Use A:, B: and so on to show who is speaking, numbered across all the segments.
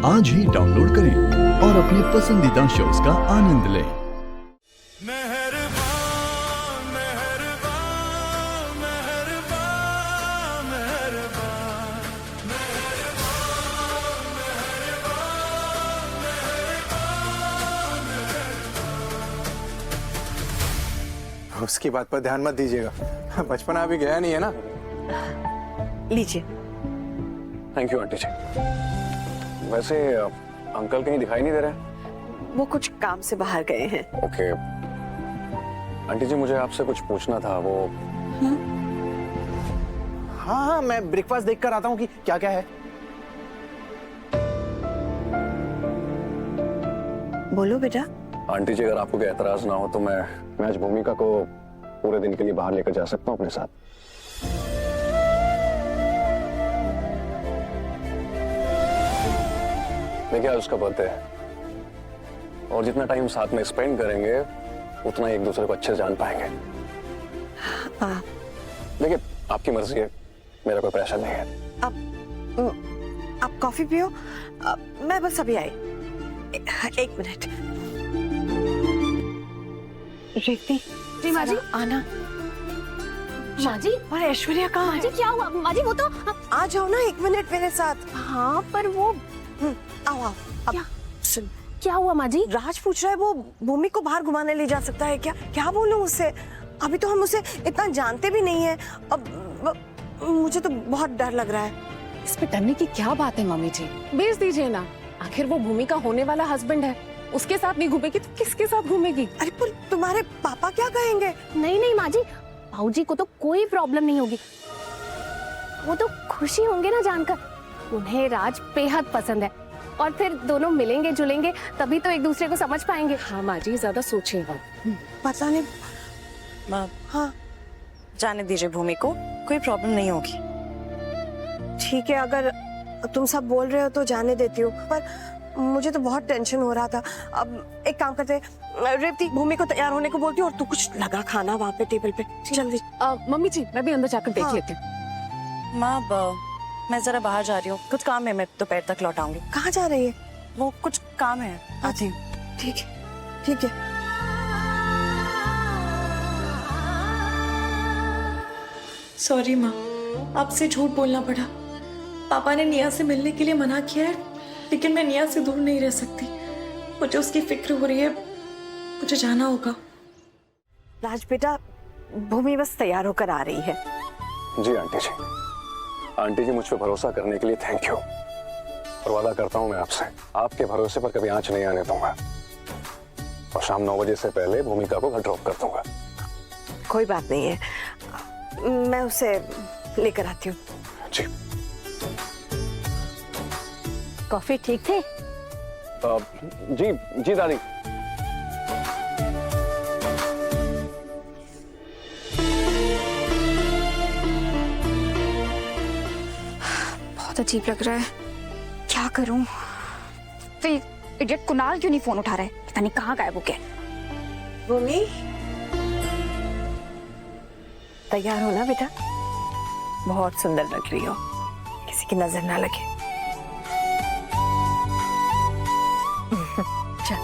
A: आज ही डाउनलोड करें और अपने पसंदीदा शोज का आनंद लें।
B: उसकी बात पर ध्यान मत दीजिएगा, बचपना अभी गया नहीं है ना।
C: लीजिए।
D: थैंक यू आंटी जी। वैसे अंकल कहीं दिखाई नहीं दे रहे?
C: वो कुछ काम से बाहर गए हैं।
D: ओके आंटी जी, मुझे आपसे कुछ पूछना था। वो
B: हाँ, मैं ब्रेकफास्ट देख कर आता हूँ कि क्या क्या है।
C: बोलो बेटा।
D: आंटी जी, अगर आपको कोई एतराज ना हो तो मैं आज भूमिका को पूरे दिन के लिए बाहर लेकर जा सकता हूँ अपने साथ। देखिए, आज उसका बर्थडे है और जितना टाइम साथ में स्पेंड करेंगे उतना ही एक दूसरे को अच्छे से जान पाएंगे। देखिए, आपकी मर्जी है, मेरा कोई प्रेशर नहीं है।
C: आप कॉफी पियो, मैं बस अभी आई। एक मिनट। रेवती।
E: जी माँ जी।
C: आना।
E: माँ जी।
C: और ऐश्वर्या कहाँ है?
E: माँ जी क्या हुआ? माँ जी वो तो
C: आ जाओ ना 1 मिनट मेरे साथ।
E: हाँ पर वो
C: आओ आओ।
E: क्या?
C: सुन,
E: क्या हुआ माँ जी?
C: राज पूछ रहा है वो भूमि को बाहर घुमाने ले जा सकता है क्या? क्या बोलूं उससे? अभी तो हम उसे इतना जानते भी नहीं है। अब मुझे तो बहुत डर लग रहा है।
F: इसमें डरने की क्या बात है मम्मी जी, भेज दीजिए ना। आखिर वो भूमि का होने वाला हस्बैंड है, उसके साथ नहीं घूमेगी तो किसके साथ घूमेगी?
C: अरे पर तुम्हारे पापा क्या कहेंगे?
E: नहीं नहीं माँ जी, भाऊजी को तो कोई प्रॉब्लम नहीं होगी। वो तो खुशी होंगे ना जानकर। उन्हें राज बेहद पसंद है और फिर दोनों मिलेंगे जुलेंगे तभी तो एक दूसरे को समझ पाएंगे।
F: हाँ माँ जी, ज्यादा सोचिएगा।
C: पता नहीं। हाँ
G: जाने दीजिए भूमि को, कोई प्रॉब्लम नहीं होगी।
C: ठीक है, अगर तुम सब बोल रहे हो तो जाने देती हूँ, पर मुझे तो बहुत टेंशन हो रहा था। अब एक काम करते, रेवती भूमि को तैयार होने को बोलती हूँ और तू कुछ लगा खाना वहाँ पे टेबल पे जल्दी।
F: मम्मी जी, मैं भी अंदर जाकर देख
C: हाँ।
F: लेती हूँ।
G: माँ मैं जरा बाहर जा रही हूँ, कुछ काम है, मैं दोपहर तक लौट आऊंगी।
C: कहाँ जा रही है?
G: वो कुछ काम है, आती हूँ।
C: ठीक है ठीक है।
H: सॉरी माँ, आपसे झूठ बोलना पड़ा। पापा ने निया से मिलने के लिए मना किया है, लेकिन मैं निया से दूर नहीं रह सकती। मुझे उसकी फिक्र हो रही है, मुझे जाना होगा।
C: राज बेटा, भूमि बस तैयार होकर आ रही है।
D: जी आंटी जी। आंटी जी, मुझ पर भरोसा करने के लिए थैंक यू। और वादा करता हूँ मैं आपसे, आपके भरोसे पर कभी आंच नहीं आने दूंगा। और शाम 9 बजे से पहले भूमिका को घर ड्रॉप कर दूंगा।
C: कोई बात नहीं है, मैं उसे लेकर आती हूँ।
D: जी।
E: कॉफी ठीक थे?
D: जी जी दादी।
I: बहुत अजीब लग रहा है, क्या करूं? तो इडियट कुणाल क्यों नहीं फोन उठा रहा है? पता नहीं कहाँ गायब हो गया।
C: भूमि, तैयार हो ना बेटा? बहुत सुंदर लग रही हो, किसी की नजर ना लगे। चल।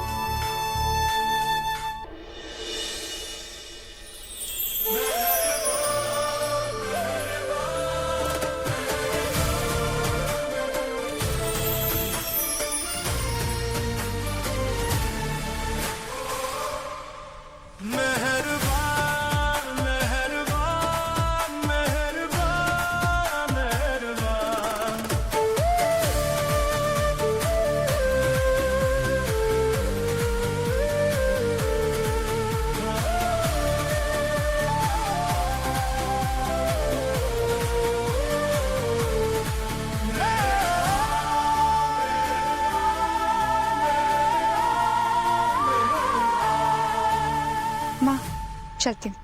I: चलती हूँ।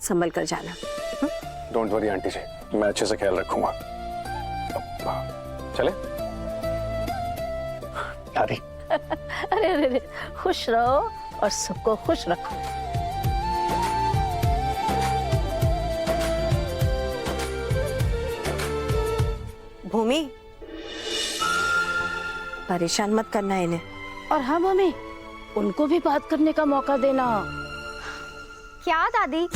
C: संभल कर जाना।
D: डोंट वरी आंटी जी, मैं अच्छे से ख्याल रखूंगा। चले दादी।
E: अरे अरे अरे, खुश रहो और सबको खुश रखो।
C: भूमि, परेशान मत करना इन्हें।
J: और हाँ मम्मी, उनको भी बात करने का मौका देना।
I: क्या दादी?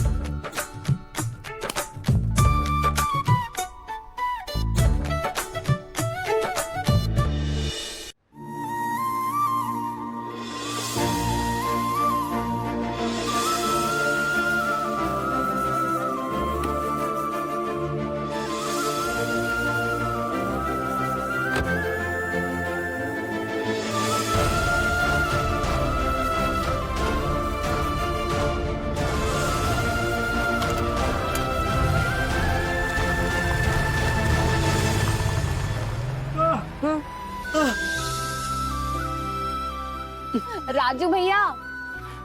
E: राजू भैया,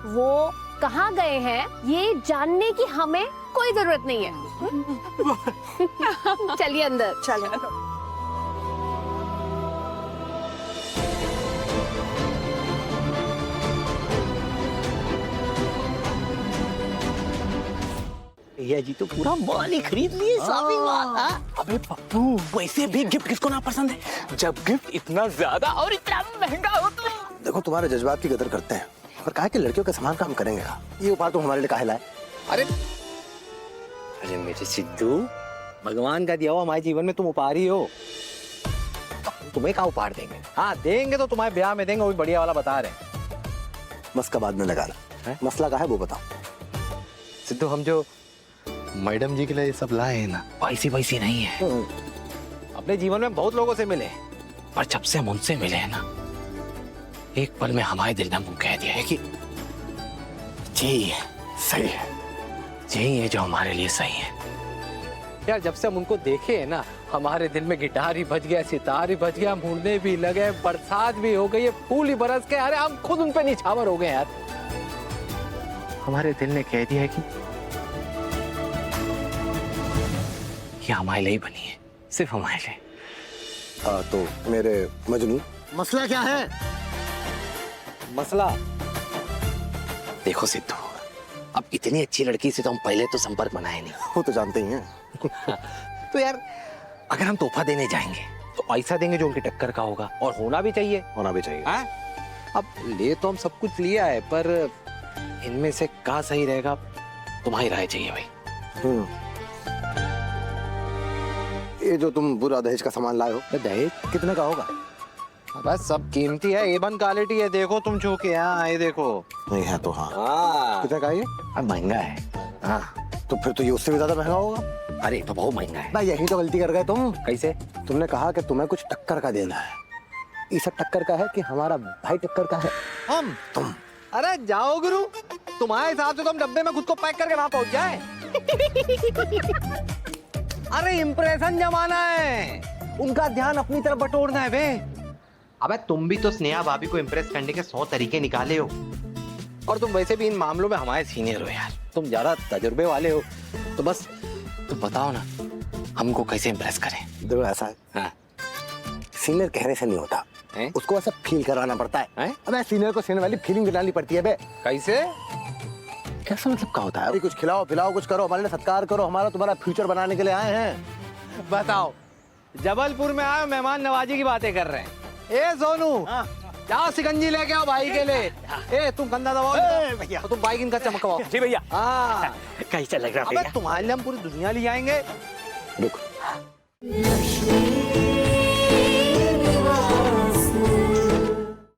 E: वो कहाँ गए हैं ये जानने की हमें कोई जरूरत नहीं है। चलिए अंदर।
C: चलो।
K: भैया जी तो पूरा माल ही खरीद लिए, सारी माल। अबे पप्पू, वैसे भी गिफ्ट किसको ना पसंद है जब गिफ्ट इतना ज्यादा और इतना महंगा हो तो।
B: देखो तुम्हारे जज्बात की कदर करते हैं, पर कहा कि लड़कियों का सामान काम करेंगे। ये उपहार तुम हमारे लिए काहे लाए?
K: अरे मेरे सिद्धू, भगवान का दिया हुआ हमारे जीवन में तुम उपहार ही हो, तुम्हें क्या उपहार देंगे? हाँ देंगे तो तुम्हारे ब्याह में देंगे, वो भी बढ़िया वाला बता रहे।
B: मस्का बाद में लगा ला, मसला का है वो बताओ।
K: सिद्धू, हम जो मैडम जी के लिए सब लाए हैं ना, वैसी वैसी नहीं है। अपने जीवन में बहुत लोगों से मिले, पर जब से हम उनसे मिले हैं ना, एक पल में हमारे दिल ने मुंह कह दिया है कि जी सही है, यही है जो हमारे लिए सही है। यार जब से हम उनको देखे हैं ना, हमारे दिल में गिटार ही बज गया, सितार ही बज गया, मुड़ने भी लगे, बरसात भी हो गई, फूल ही बरस के, अरे हम खुद उन पे निछावर हो गए यार। हमारे दिल ने कह दिया है कि ये हमारे लिए बनी है, सिर्फ हमारे लिए।
B: तो मेरे मजनू, मसला क्या है?
K: मसला देखो सिद्धू, अब इतनी अच्छी लड़की से तो हम पहले तो संपर्क बनाए नहीं।
B: वो तो जानते ही हैं।
K: तो यार अगर हम तोहफा देने जाएंगे तो ऐसा देंगे जो उनकी टक्कर का होगा, और होना भी चाहिए।
B: होना भी चाहिए।
K: अब ले तो हम सब कुछ लिया है, पर इनमें से क्या सही रहेगा, तुम्हारी राय चाहिए भाई।
B: ये जो तुम बुरा दहेज का सामान लाए हो,
K: दहेज
B: कितने का होगा?
K: बस सब कीमती है, A1 क्वालिटी है। देखो तुम छू के, हाँ ये देखो।
B: नहीं है तो हाँ। कितने का है ये?
K: महंगा है। हाँ
B: तो फिर तो ये उससे भी ज्यादा महंगा होगा।
K: अरे तो बहुत महंगा है
B: भाई, यही तो गलती कर गए तुम।
K: कैसे?
B: तुमने कहा कि तुम्हें कुछ टक्कर का देना है। ये सब टक्कर का है कि हमारा भाई टक्कर का है?
K: हम
B: तुम।
K: अरे जाओ गुरु, तुम्हारे हिसाब से तो हम डब्बे में खुद को पैक करके वहां पहुंच जाए। अरे इम्प्रेशन जमाना है, उनका ध्यान अपनी तरफ बटोरना है बे।
L: अबे तुम भी तो स्नेहा भाभी को इम्प्रेस करने के 100 तरीके निकाले हो,
K: और तुम वैसे भी इन मामलों में हमारे सीनियर हो यार, तुम ज्यादा तजुर्बे वाले हो, तो बस तुम बताओ ना हमको कैसे इम्प्रेस करें।
B: देखो ऐसा है,
K: हाँ।
B: सीनियर कहने से नहीं होता
K: है?
B: उसको ऐसा फील कराना पड़ता है। अबे सीनियर को सीनियर वाली फीलिंग दिलानी पड़ती है बे।
K: कैसे?
B: कैसा मतलब क्या होता है? कुछ खिलाओ पिलाओ, कुछ करो, हमारे लिए सत्कार करो, हमारा तुम्हारा फ्यूचर बनाने के लिए आए हैं।
K: बताओ, जबलपुर में आए मेहमान नवाजी की बातें कर रहे हैं। ए सोनू, जाओ सिकंजी लेके आओ भाई के लिए। ए तुम कंधा दबाओ भैया, तुम बाइक इनका चमकवाओ।
L: जी भैया।
K: हाँ
L: कैसा लग रहा है
K: अबे तुम्हारे लिए हम पूरी दुनिया ले आएंगे।
B: रुक।